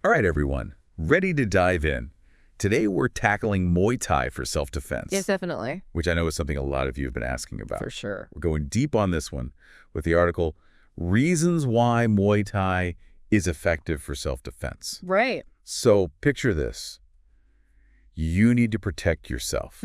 All right, everyone, ready to dive in. Today, we're tackling Muay Thai for self-defense. Yes, definitely. Which I know is something a lot of you have been asking about. For sure. We're going deep on this one with the article, Reasons Why Muay Thai is Effective for Self-Defense. Right. So picture this. You need to protect yourself.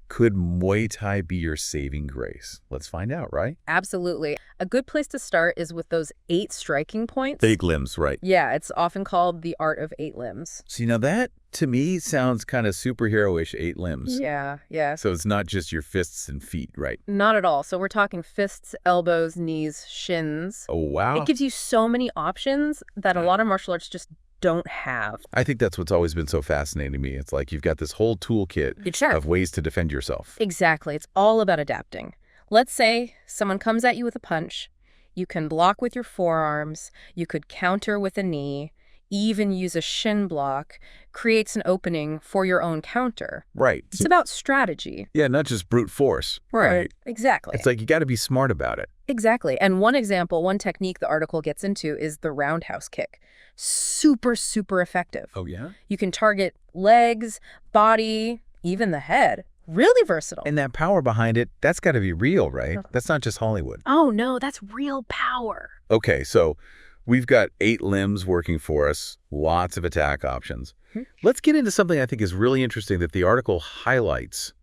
Could Muay Thai be your saving grace? Let's find out, right? Absolutely. A good place to start is with those 8 striking points. 8 limbs, right. Yeah, it's often called the art of 8 limbs. See, now that, to me, sounds kind of superhero-ish, 8 limbs. Yeah. So it's not just your fists and feet, right? Not at all. So we're talking fists, elbows, knees, shins. Oh, wow. It gives you so many options that a lot of martial arts just don't have. I think that's what's always been so fascinating to me. It's like you've got this whole toolkit of ways to defend yourself. Exactly. It's all about adapting. Let's say someone comes at you with a punch. You can block with your forearms. You could counter with a knee. Even use a shin block. Creates an opening for your own counter. Right. It's about strategy. Yeah, not just brute force. Right. Exactly. It's like you got to be smart about it. Exactly. And one example, one technique the article gets into is the roundhouse kick. Super, super effective. Oh, yeah? You can target legs, body, even the head. Really versatile. And that power behind it, that's got to be real, right? That's not just Hollywood. Oh, no, that's real power. Okay, so we've got 8 limbs working for us, lots of attack options. Let's get into something I think is really interesting that the article highlights.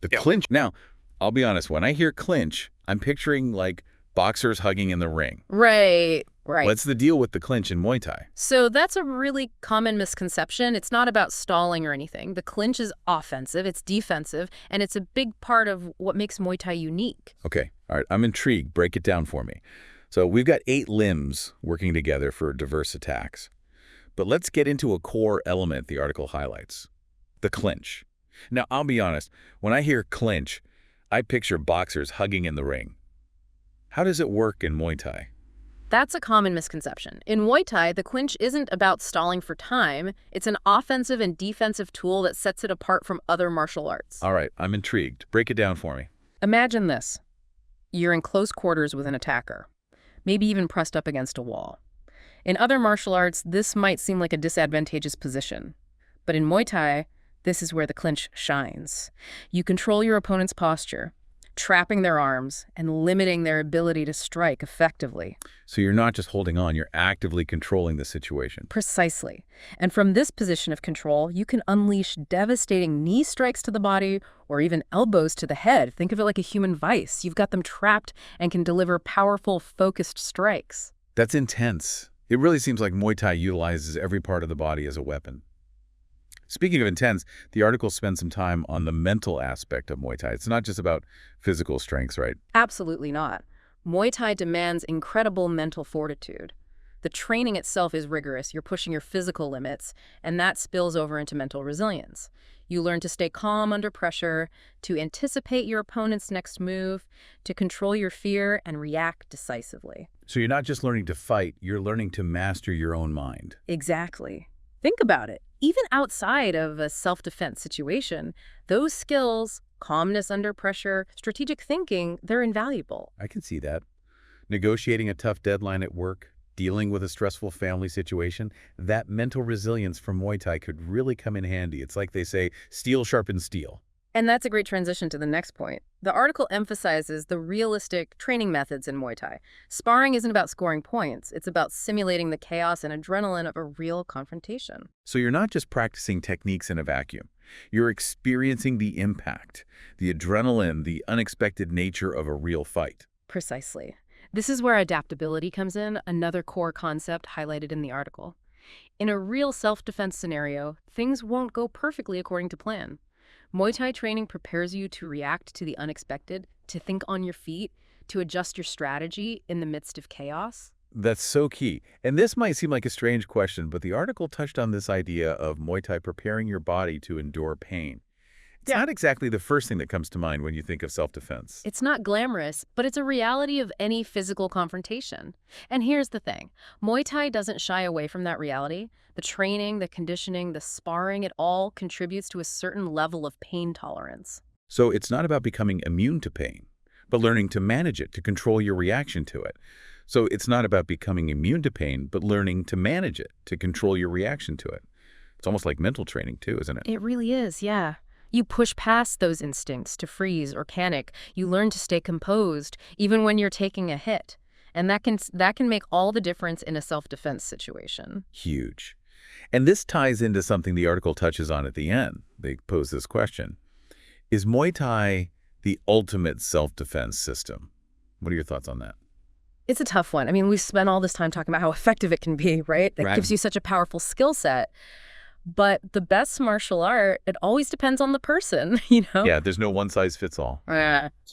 The clinch. Now, I'll be honest, when I hear clinch, I'm picturing like boxers hugging in the ring. Right. What's the deal with the clinch in Muay Thai? So that's a really common misconception. It's not about stalling or anything. The clinch is offensive, it's defensive, and it's a big part of what makes Muay Thai unique. Okay, all right, I'm intrigued. Break it down for me. So we've got 8 limbs working together for diverse attacks. But let's get into a core element the article highlights, the clinch. Now, I'll be honest, when I hear clinch, I picture boxers hugging in the ring. How does it work in Muay Thai? That's a common misconception. In Muay Thai, the clinch isn't about stalling for time. It's an offensive and defensive tool that sets it apart from other martial arts. All right, I'm intrigued. Break it down for me. Imagine this. You're in close quarters with an attacker, maybe even pressed up against a wall. In other martial arts, this might seem like a disadvantageous position. But in Muay Thai, this is where the clinch shines. You control your opponent's posture, trapping their arms and limiting their ability to strike effectively. So you're not just holding on, you're actively controlling the situation. Precisely. And from this position of control, you can unleash devastating knee strikes to the body or even elbows to the head. Think of it like a human vice. You've got them trapped and can deliver powerful, focused strikes. That's intense. It really seems like Muay Thai utilizes every part of the body as a weapon. Speaking of intense, the article spends some time on the mental aspect of Muay Thai. It's not just about physical strengths, right? Absolutely not. Muay Thai demands incredible mental fortitude. The training itself is rigorous. You're pushing your physical limits, and that spills over into mental resilience. You learn to stay calm under pressure, to anticipate your opponent's next move, to control your fear and react decisively. So you're not just learning to fight, you're learning to master your own mind. Exactly. Think about it. Even outside of a self-defense situation, those skills, calmness under pressure, strategic thinking, they're invaluable. I can see that. Negotiating a tough deadline at work, dealing with a stressful family situation, that mental resilience from Muay Thai could really come in handy. It's like they say, steel sharpens steel. And that's a great transition to the next point. The article emphasizes the realistic training methods in Muay Thai. Sparring isn't about scoring points. It's about simulating the chaos and adrenaline of a real confrontation. So you're not just practicing techniques in a vacuum. You're experiencing the impact, the adrenaline, the unexpected nature of a real fight. Precisely. This is where adaptability comes in, another core concept highlighted in the article. In a real self-defense scenario, things won't go perfectly according to plan. Muay Thai training prepares you to react to the unexpected, to think on your feet, to adjust your strategy in the midst of chaos. That's so key. And this might seem like a strange question, but the article touched on this idea of Muay Thai preparing your body to endure pain. It's not exactly the first thing that comes to mind when you think of self-defense. It's not glamorous, but it's a reality of any physical confrontation. And here's the thing. Muay Thai doesn't shy away from that reality. The training, the conditioning, the sparring, it all contributes to a certain level of pain tolerance. So it's not about becoming immune to pain, but learning to manage it, to control your reaction to it. So it's not about becoming immune to pain, but learning to manage it, to control your reaction to it. It's almost like mental training too, isn't it? It really is, yeah. You push past those instincts to freeze or panic. You learn to stay composed even when you're taking a hit. And that can make all the difference in a self-defense situation. Huge. And this ties into something the article touches on at the end. They pose this question. Is Muay Thai the ultimate self-defense system? What are your thoughts on that? It's a tough one. I mean, we've spent all this time talking about how effective it can be, right? That gives you such a powerful skill set. But the best martial art, it always depends on the person, you know? Yeah, there's no one size fits all.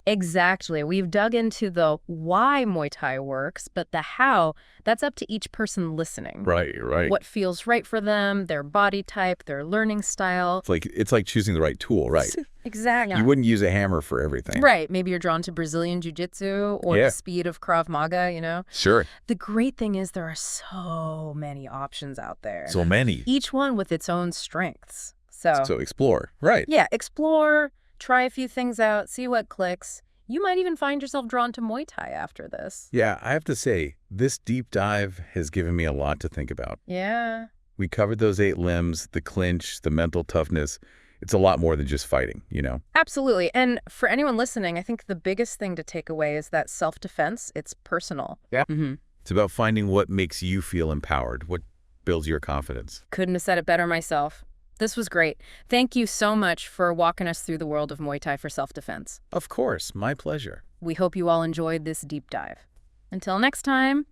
Exactly. We've dug into the why Muay Thai works, but the how, that's up to each person listening. Right. What feels right for them, their body type, their learning style. It's like choosing the right tool, right? Exactly. You wouldn't use a hammer for everything. Right. Maybe you're drawn to Brazilian Jiu-Jitsu or the speed of Krav Maga, you know? Sure. The great thing is there are so many options out there. So many. Each one with its own strengths. So explore. Right. Yeah, explore, try a few things out, see what clicks. You might even find yourself drawn to Muay Thai after this. Yeah, I have to say, this deep dive has given me a lot to think about. Yeah. We covered those 8 limbs, the clinch, the mental toughness. It's a lot more than just fighting, you know? Absolutely. And for anyone listening, I think the biggest thing to take away is that self-defense, it's personal. Yeah. It's about finding what makes you feel empowered, what builds your confidence. Couldn't have said it better myself. This was great. Thank you so much for walking us through the world of Muay Thai for self-defense. Of course, my pleasure. We hope you all enjoyed this deep dive. Until next time,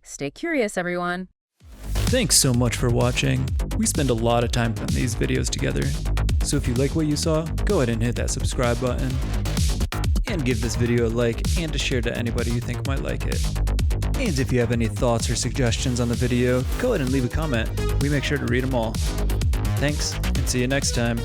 stay curious, everyone. Thanks so much for watching. We spend a lot of time putting these videos together. So if you like what you saw, go ahead and hit that subscribe button. And give this video a like and a share to anybody you think might like it. And if you have any thoughts or suggestions on the video, go ahead and leave a comment. We make sure to read them all. Thanks, and see you next time.